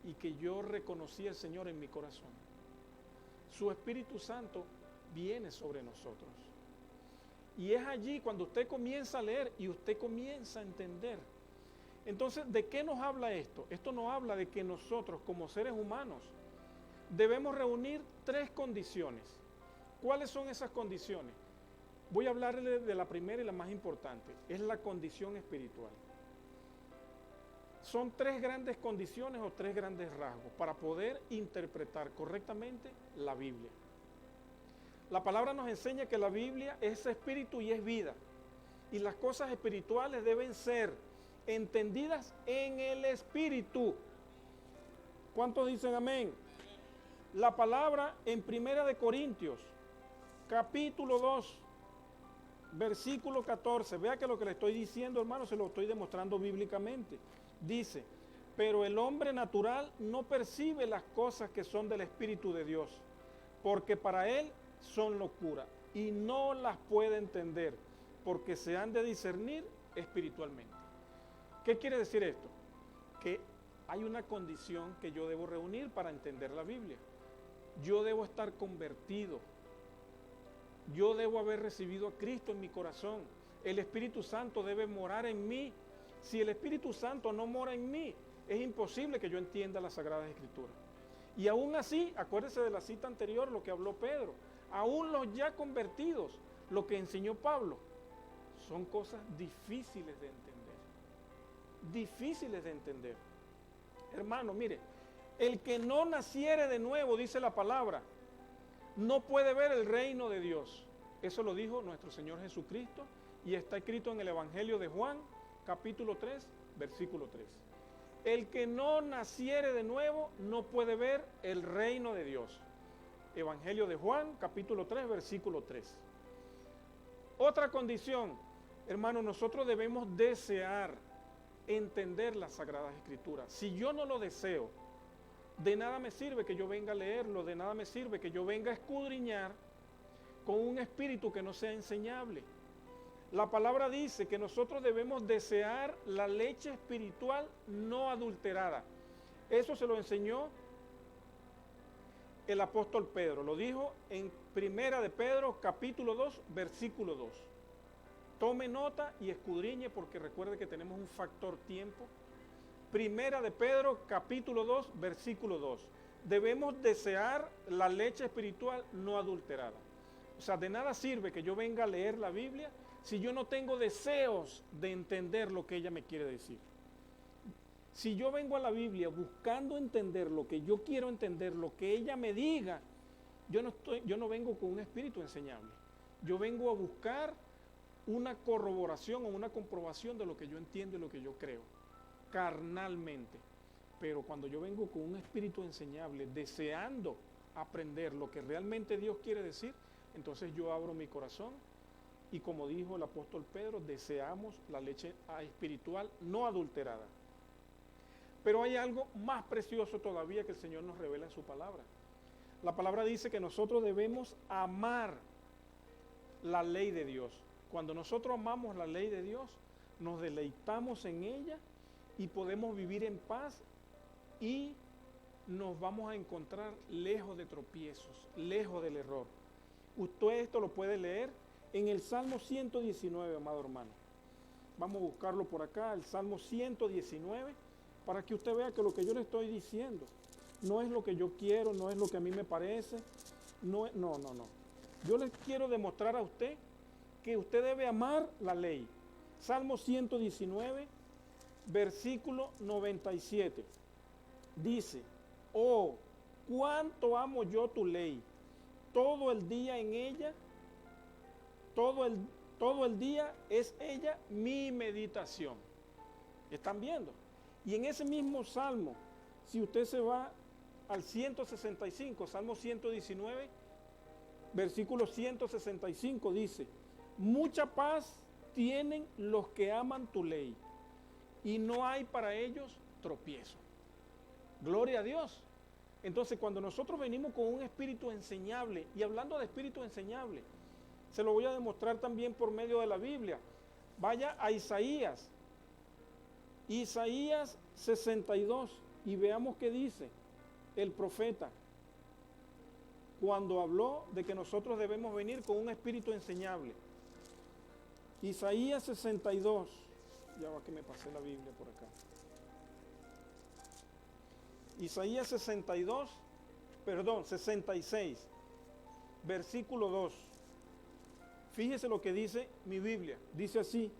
y que yo reconocí al Señor en mi corazón, su Espíritu Santo viene sobre nosotros. Y es allí cuando usted comienza a leer y usted comienza a entender. Entonces, ¿de qué nos habla esto? Esto nos habla de que nosotros, como seres humanos, debemos reunir 3 condiciones. ¿Cuáles son esas condiciones? Voy a hablarle de la primera y la más importante. Es la condición espiritual. Son 3 grandes condiciones o 3 grandes rasgos para poder interpretar correctamente la Biblia. La palabra nos enseña que la Biblia es espíritu y es vida. Y las cosas espirituales deben ser entendidas en el espíritu. ¿Cuántos dicen amén? La palabra en 1 Corintios, capítulo 2, versículo 14. Vea que lo que le estoy diciendo, hermano, se lo estoy demostrando bíblicamente. Dice, pero el hombre natural no percibe las cosas que son del Espíritu de Dios, porque para él son locura y no las puede entender, porque se han de discernir espiritualmente. ¿Qué quiere decir esto? Que hay una condición que yo debo reunir para entender la Biblia. Yo debo estar convertido. Yo debo haber recibido a Cristo en mi corazón. El Espíritu Santo debe morar en mí. Si el Espíritu Santo no mora en mí, es imposible que yo entienda las Sagradas Escrituras. Y aún así, acuérdese de la cita anterior, lo que habló Pedro, aún los ya convertidos, lo que enseñó Pablo, son cosas difíciles de entender. Difíciles de entender. Hermano, mire, el que no naciere de nuevo, dice la palabra, no puede ver el reino de Dios. Eso lo dijo nuestro Señor Jesucristo y está escrito en el Evangelio de Juan, capítulo 3, versículo 3. El que no naciere de nuevo no puede ver el reino de Dios. Evangelio de Juan, capítulo 3, versículo 3. Otra condición, hermano, nosotros debemos desear entender las Sagradas Escrituras. Si yo no lo deseo, de nada me sirve que yo venga a leerlo, de nada me sirve que yo venga a escudriñar con un espíritu que no sea enseñable. La palabra dice que nosotros debemos desear la leche espiritual no adulterada. Eso se lo enseñó el apóstol Pedro. Lo dijo en 1 de Pedro, capítulo 2, versículo 2. Tome nota y escudriñe porque recuerde que tenemos un factor tiempo. 1 de Pedro, capítulo 2, versículo 2. Debemos desear la leche espiritual no adulterada. O sea, de nada sirve que yo venga a leer la Biblia si yo no tengo deseos de entender lo que ella me quiere decir. Si yo vengo a la Biblia buscando entender lo que yo quiero entender, lo que ella me diga, yo no vengo con un espíritu enseñable. Yo vengo a buscar una corroboración o una comprobación de lo que yo entiendo y lo que yo creo, carnalmente. Pero cuando yo vengo con un espíritu enseñable, deseando aprender lo que realmente Dios quiere decir, entonces yo abro mi corazón y, como dijo el apóstol Pedro, deseamos la leche espiritual no adulterada. Pero hay algo más precioso todavía que el Señor nos revela en su palabra. La palabra dice que nosotros debemos amar la ley de Dios. Cuando nosotros amamos la ley de Dios, nos deleitamos en ella y podemos vivir en paz y nos vamos a encontrar lejos de tropiezos, lejos del error. Usted esto lo puede leer en el Salmo 119, amado hermano. Vamos a buscarlo por acá, el Salmo 119, para que usted vea que lo que yo le estoy diciendo no es lo que yo quiero, no es lo que a mí me parece, no. Yo les quiero demostrar a usted que usted debe amar la ley. Salmo 119, versículo 97. Dice, Oh, cuánto amo yo tu ley. Todo el día en ella, todo el día es ella mi meditación. ¿Están viendo? Y en ese mismo salmo, si usted se va al 165, Salmo 119, versículo 165 dice, mucha paz tienen los que aman tu ley y no hay para ellos tropiezo. Gloria a Dios. Entonces, cuando nosotros venimos con un espíritu enseñable, y hablando de espíritu enseñable, se lo voy a demostrar también por medio de la Biblia. Vaya a Isaías 62, y veamos qué dice el profeta cuando habló de que nosotros debemos venir con un espíritu enseñable. Isaías 62, ya va que me pasé la Biblia por acá. Isaías 66, versículo 2. Fíjese lo que dice mi Biblia. Dice así,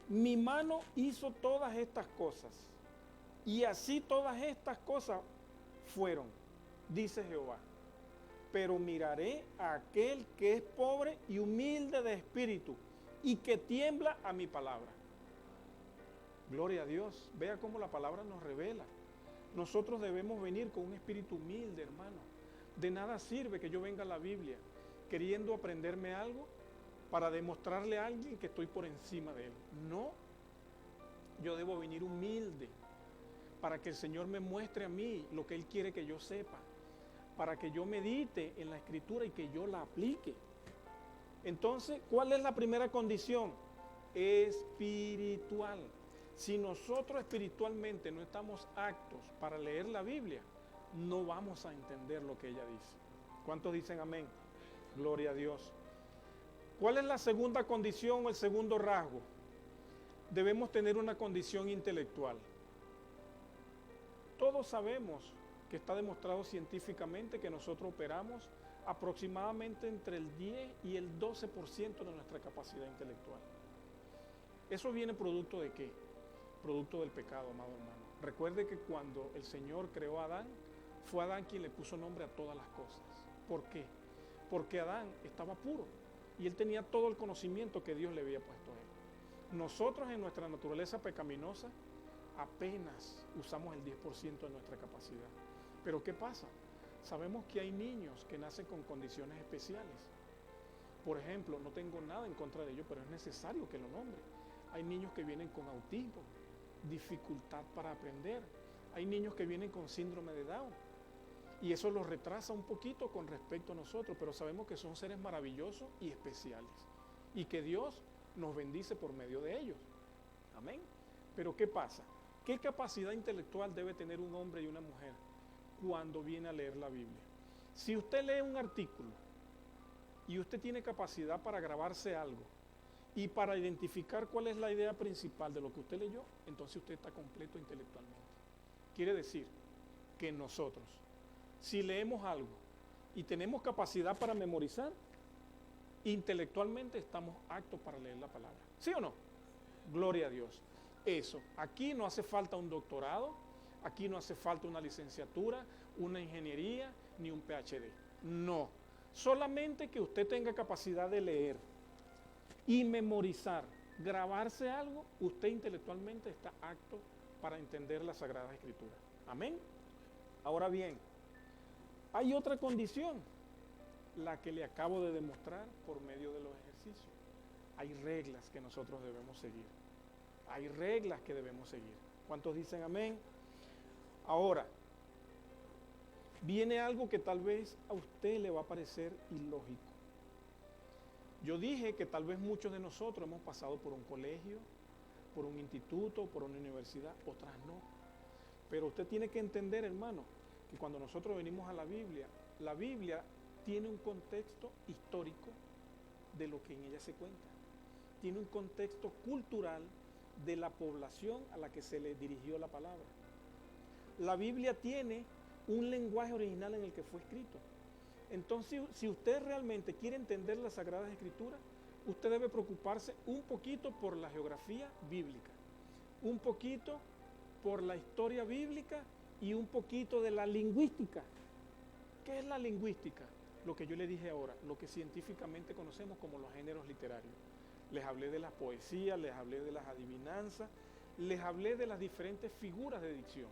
mi mano hizo todas estas cosas, y así todas estas cosas fueron, dice Jehová. Pero miraré a aquel que es pobre y humilde de espíritu, y que tiembla a mi palabra. Gloria a Dios. Vea cómo la palabra nos revela. Nosotros debemos venir con un espíritu humilde, hermano. De nada sirve que yo venga a la Biblia queriendo aprenderme algo para demostrarle a alguien que estoy por encima de él. No, yo debo venir humilde para que el Señor me muestre a mí lo que Él quiere que yo sepa, para que yo medite en la Escritura y que yo la aplique. Entonces, ¿cuál es la primera condición? Espiritual. Si nosotros espiritualmente no estamos aptos para leer la Biblia, no vamos a entender lo que ella dice. ¿Cuántos dicen amén? Gloria a Dios. ¿Cuál es la segunda condición o el segundo rasgo? Debemos tener una condición intelectual. Todos sabemos que está demostrado científicamente que nosotros operamos aproximadamente entre el 10 y el 12% de nuestra capacidad intelectual. ¿Eso viene producto de qué? Producto del pecado, amado hermano. Recuerde que cuando el Señor creó a Adán, fue Adán quien le puso nombre a todas las cosas. ¿Por qué? Porque Adán estaba puro y él tenía todo el conocimiento que Dios le había puesto a él. Nosotros en nuestra naturaleza pecaminosa apenas usamos el 10% de nuestra capacidad. Pero ¿qué pasa? Sabemos que hay niños que nacen con condiciones especiales. Por ejemplo, no tengo nada en contra de ellos, pero es necesario que lo nombre. Hay niños que vienen con autismo, dificultad para aprender. Hay niños que vienen con síndrome de Down. Y eso los retrasa un poquito con respecto a nosotros, pero sabemos que son seres maravillosos y especiales. Y que Dios nos bendice por medio de ellos. Amén. Pero ¿qué pasa? ¿Qué capacidad intelectual debe tener un hombre y una mujer cuando viene a leer la Biblia? Si usted lee un artículo y usted tiene capacidad para grabarse algo y para identificar cuál es la idea principal de lo que usted leyó, entonces usted está completo intelectualmente. Quiere decir que nosotros, si leemos algo y tenemos capacidad para memorizar, intelectualmente estamos aptos para leer la palabra. ¿Sí o no? Gloria a Dios. Eso, aquí no hace falta un doctorado, aquí no hace falta una licenciatura, una ingeniería, ni un PhD. No, solamente que usted tenga capacidad de leer y memorizar, grabarse algo, usted intelectualmente está apto para entender la Sagrada Escritura. Amén. Ahora bien, hay otra condición, la que le acabo de demostrar por medio de los ejercicios. Hay reglas que nosotros debemos seguir. Hay reglas que debemos seguir. ¿Cuántos dicen amén? Ahora, viene algo que tal vez a usted le va a parecer ilógico. Yo dije que tal vez muchos de nosotros hemos pasado por un colegio, por un instituto, por una universidad, otras no. Pero usted tiene que entender, hermano, que cuando nosotros venimos a la Biblia tiene un contexto histórico de lo que en ella se cuenta. Tiene un contexto cultural de la población a la que se le dirigió la palabra. La Biblia tiene un lenguaje original en el que fue escrito. Entonces, si usted realmente quiere entender las Sagradas Escrituras, usted debe preocuparse un poquito por la geografía bíblica, un poquito por la historia bíblica y un poquito de la lingüística. ¿Qué es la lingüística? Lo que yo le dije ahora, lo que científicamente conocemos como los géneros literarios. Les hablé de las poesías, les hablé de las adivinanzas, les hablé de las diferentes figuras de dicción.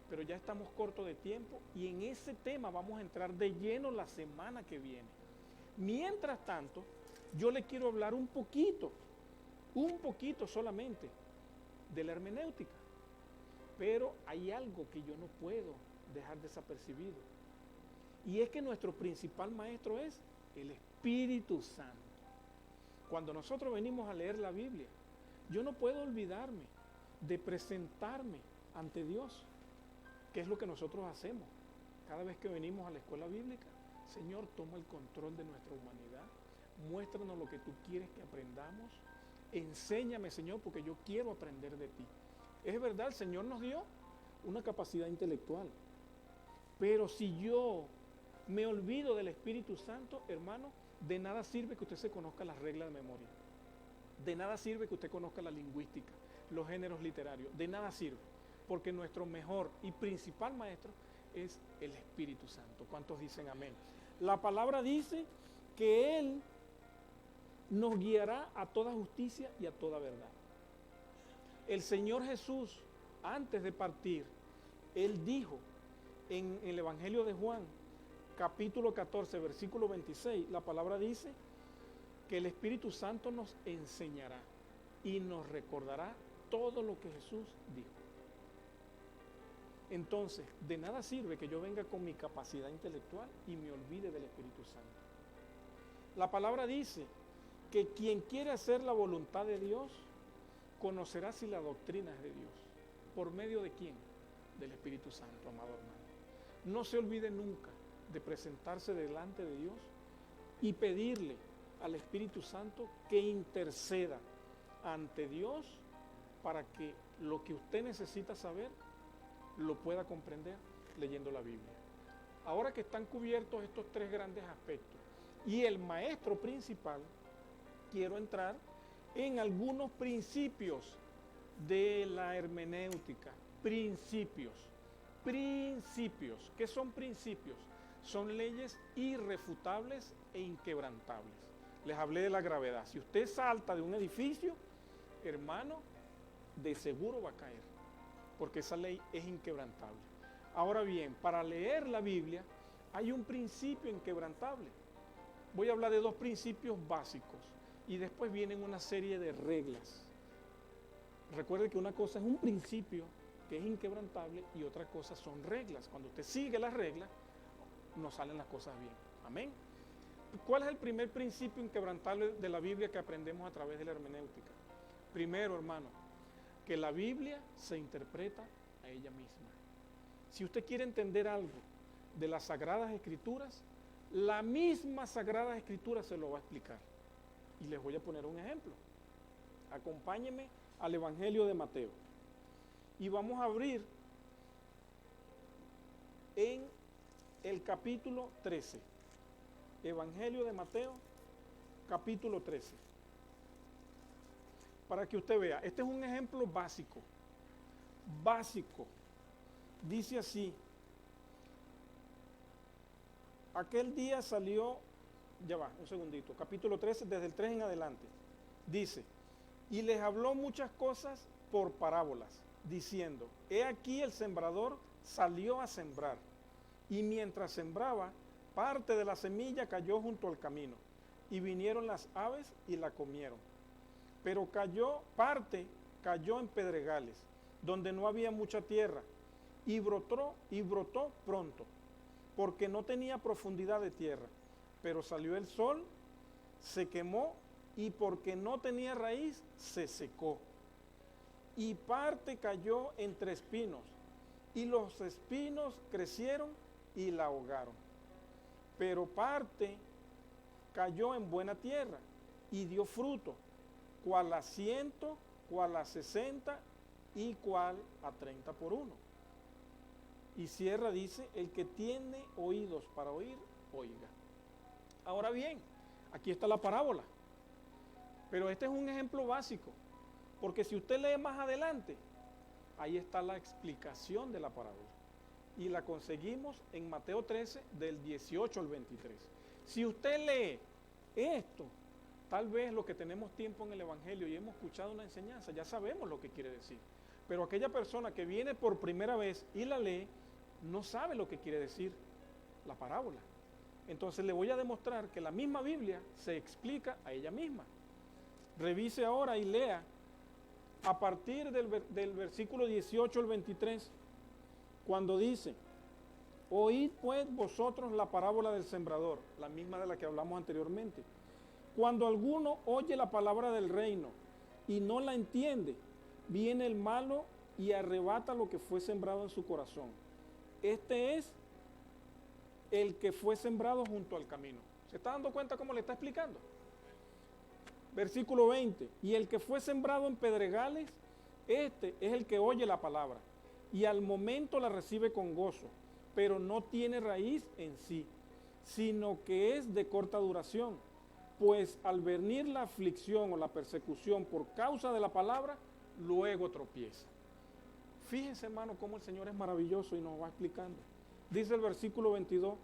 Pero ya estamos cortos de tiempo y en ese tema vamos a entrar de lleno la semana que viene. Mientras tanto, yo le quiero hablar un poquito solamente de la hermenéutica. Pero hay algo que yo no puedo dejar desapercibido. Y es que nuestro principal maestro es el Espíritu Santo. Cuando nosotros venimos a leer la Biblia, yo no puedo olvidarme de presentarme ante Dios, que es lo que nosotros hacemos. Cada vez que venimos a la escuela bíblica, Señor, toma el control de nuestra humanidad, muéstranos lo que tú quieres que aprendamos, enséñame, Señor, porque yo quiero aprender de ti. Es verdad, el Señor nos dio una capacidad intelectual, pero si yo me olvido del Espíritu Santo, hermano, de nada sirve que usted se conozca las reglas de memoria, de nada sirve que usted conozca la lingüística, los géneros literarios, de nada sirve, porque nuestro mejor y principal maestro es el Espíritu Santo. ¿Cuántos dicen amén? La palabra dice que Él nos guiará a toda justicia y a toda verdad. El Señor Jesús, antes de partir, Él dijo en el Evangelio de Juan, capítulo 14, versículo 26, la palabra dice que el Espíritu Santo nos enseñará y nos recordará todo lo que Jesús dijo. Entonces, de nada sirve que yo venga con mi capacidad intelectual y me olvide del Espíritu Santo. La palabra dice que quien quiere hacer la voluntad de Dios, conocerá si la doctrina es de Dios. ¿Por medio de quién? Del Espíritu Santo, amado hermano. No se olvide nunca de presentarse delante de Dios y pedirle al Espíritu Santo que interceda ante Dios para que lo que usted necesita saber lo pueda comprender leyendo la Biblia. Ahora que están cubiertos estos tres grandes aspectos y el maestro principal, quiero entrar en algunos principios de la hermenéutica. Principios. ¿Qué son principios? Son leyes irrefutables e inquebrantables. Les hablé de la gravedad. Si usted salta de un edificio, hermano, de seguro va a caer, porque esa ley es inquebrantable. Ahora bien, para leer la Biblia hay un principio inquebrantable. Voy a hablar de dos principios básicos y después vienen una serie de reglas. Recuerde que una cosa es un principio que es inquebrantable y otra cosa son reglas. Cuando usted sigue las reglas, nos salen las cosas bien. Amén. ¿Cuál es el primer principio inquebrantable de la Biblia que aprendemos a través de la hermenéutica? Primero, hermano, que la Biblia se interpreta a ella misma. Si usted quiere entender algo de las Sagradas Escrituras, la misma Sagrada Escritura se lo va a explicar. Y les voy a poner un ejemplo. Acompáñenme al Evangelio de Mateo. Y vamos a abrir en el capítulo 13. Evangelio de Mateo, capítulo 13. Para que usted vea, este es un ejemplo básico. Dice así: aquel día salió, ya va, un segundito, capítulo 13, desde el 3 en adelante. Dice, y les habló muchas cosas por parábolas, diciendo, he aquí el sembrador salió a sembrar, y mientras sembraba, parte de la semilla cayó junto al camino, y vinieron las aves y la comieron. Pero parte cayó en pedregales, donde no había mucha tierra, y brotó pronto, porque no tenía profundidad de tierra. Pero salió el sol, se quemó, y porque no tenía raíz, se secó. Y parte cayó entre espinos, y los espinos crecieron y la ahogaron. Pero parte cayó en buena tierra, y dio fruto, cual a 100, cual a 60 y cual a 30 por uno. Y cierra, dice, el que tiene oídos para oír, oiga. Ahora bien, aquí está la parábola, pero este es un ejemplo básico, porque si usted lee más adelante, ahí está la explicación de la parábola. y la conseguimos en Mateo 13 del 18 al 23. Si usted lee esto, tal vez lo que tenemos tiempo en el Evangelio y hemos escuchado una enseñanza, ya sabemos lo que quiere decir. Pero aquella persona que viene por primera vez y la lee, no sabe lo que quiere decir la parábola. Entonces le voy a demostrar que la misma Biblia se explica a ella misma. Revise ahora y lea a partir del versículo 18 al 23, cuando dice: oíd pues vosotros la parábola del sembrador, la misma de la que hablamos anteriormente. Cuando alguno oye la palabra del reino y no la entiende, viene el malo y arrebata lo que fue sembrado en su corazón. Este es el que fue sembrado junto al camino. ¿Se está dando cuenta cómo le está explicando? Versículo 20. Y el que fue sembrado en pedregales, este es el que oye la palabra y al momento la recibe con gozo, pero no tiene raíz en sí, sino que es de corta duración, pues al venir la aflicción o la persecución por causa de la palabra, luego tropieza. Fíjense, hermano, cómo el Señor es maravilloso y nos va explicando. Dice el versículo 22,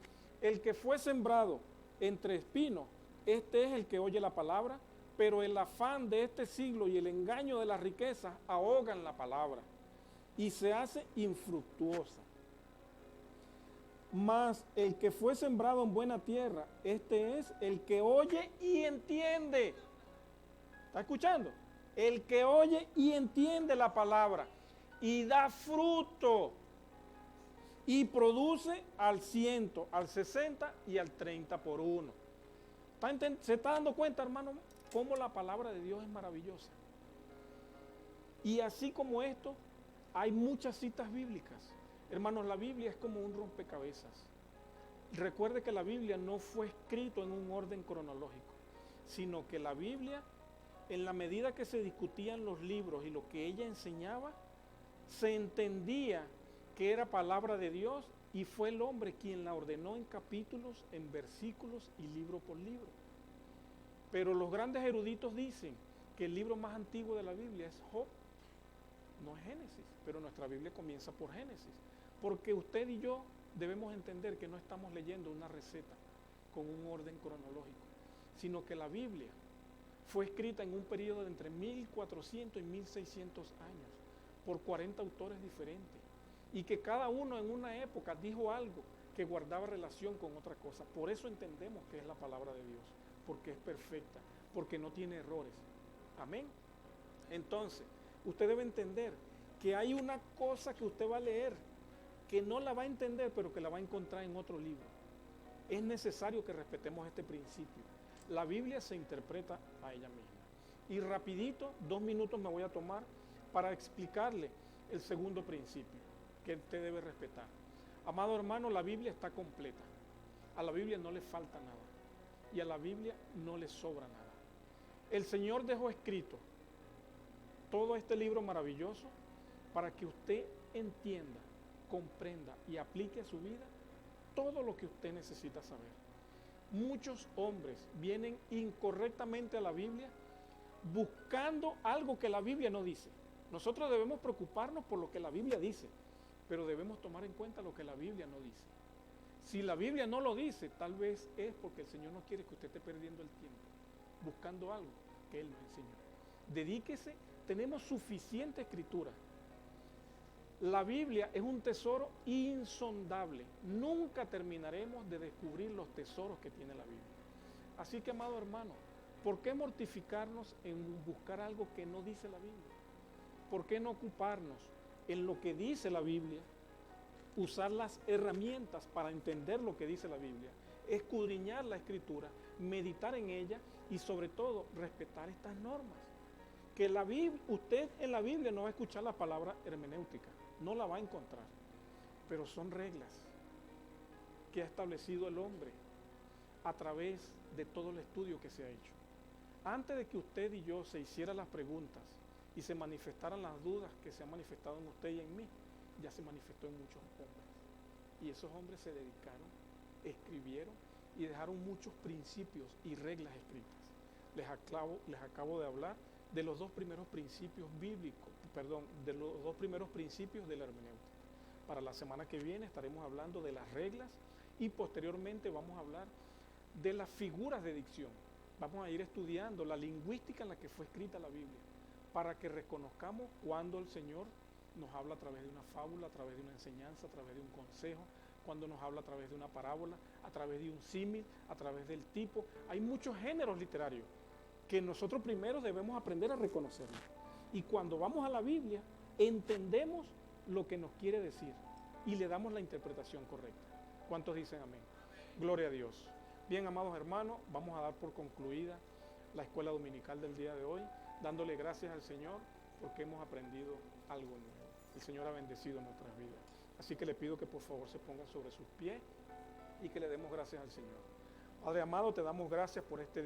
el que fue sembrado entre espinos, este es el que oye la palabra, pero el afán de este siglo y el engaño de las riquezas ahogan la palabra y se hace infructuosa. Mas el que fue sembrado en buena tierra, este es el que oye y entiende. ¿Está escuchando? El que oye y entiende la palabra y da fruto y produce al 100, al 60 y al 30 por uno. ¿Se está dando cuenta, hermano, cómo la palabra de Dios es maravillosa? Y así como esto, hay muchas citas bíblicas. Hermanos, la Biblia es como un rompecabezas. Recuerde que la Biblia no fue escrito en un orden cronológico, sino que la Biblia, en la medida que se discutían los libros y lo que ella enseñaba, se entendía que era palabra de Dios y fue el hombre quien la ordenó en capítulos, en versículos y libro por libro. Pero los grandes eruditos dicen que el libro más antiguo de la Biblia es Job, no es Génesis, pero nuestra Biblia comienza por Génesis, porque usted y yo debemos entender que no estamos leyendo una receta con un orden cronológico, sino que la Biblia fue escrita en un periodo de entre 1400 y 1600 años por 40 autores diferentes, y que cada uno en una época dijo algo que guardaba relación con otra cosa. Por eso entendemos que es la palabra de Dios, porque es perfecta, porque no tiene errores. Amén. Entonces, usted debe entender que hay una cosa que usted va a leer que no la va a entender, pero que la va a encontrar en otro libro. Es necesario que respetemos este principio. La Biblia se interpreta a ella misma. Y rapidito, 2 minutos me voy a tomar para explicarle el segundo principio que usted debe respetar. Amado hermano, la Biblia está completa. A la Biblia no le falta nada. Y a la Biblia no le sobra nada. El Señor dejó escrito todo este libro maravilloso para que usted entienda, comprenda y aplique a su vida todo lo que usted necesita saber. Muchos hombres vienen incorrectamente a la Biblia buscando algo que la Biblia no dice. Nosotros debemos preocuparnos por lo que la Biblia dice, pero debemos tomar en cuenta lo que la Biblia no dice. Si la Biblia no lo dice, tal vez es porque el Señor no quiere que usted esté perdiendo el tiempo buscando algo que Él nos enseñó. Dedíquese, tenemos suficiente escritura. La Biblia es un tesoro insondable. Nunca terminaremos de descubrir los tesoros que tiene la Biblia. Así que, amado hermano, ¿por qué mortificarnos en buscar algo que no dice la Biblia? ¿Por qué no ocuparnos en lo que dice la Biblia? Usar las herramientas para entender lo que dice la Biblia, escudriñar la Escritura, meditar en ella y sobre todo respetar estas normas. Que la Biblia, usted en la Biblia no va a escuchar la palabra hermenéutica, no la va a encontrar, pero son reglas que ha establecido el hombre a través de todo el estudio que se ha hecho. Antes de que usted y yo se hicieran las preguntas y se manifestaran las dudas que se han manifestado en usted y en mí, ya se manifestó en muchos hombres. Y esos hombres se dedicaron, escribieron y dejaron muchos principios y reglas escritas. Les acabo de hablar de los 2 primeros principios bíblicos, de los 2 primeros principios de la hermenéutica. Para la semana que viene estaremos hablando de las reglas y posteriormente vamos a hablar de las figuras de dicción. Vamos a ir estudiando la lingüística en la que fue escrita la Biblia, para que reconozcamos cuando el Señor nos habla a través de una fábula, a través de una enseñanza, a través de un consejo, cuando nos habla a través de una parábola, a través de un símil, a través del tipo. Hay muchos géneros literarios que nosotros primero debemos aprender a reconocerlos. Y cuando vamos a la Biblia, entendemos lo que nos quiere decir y le damos la interpretación correcta. ¿Cuántos dicen amén? Gloria a Dios. Bien, amados hermanos, vamos a dar por concluida la escuela dominical del día de hoy, dándole gracias al Señor porque hemos aprendido algo nuevo. El Señor ha bendecido nuestras vidas. Así que le pido que por favor se pongan sobre sus pies y que le demos gracias al Señor. Padre amado, te damos gracias por este día.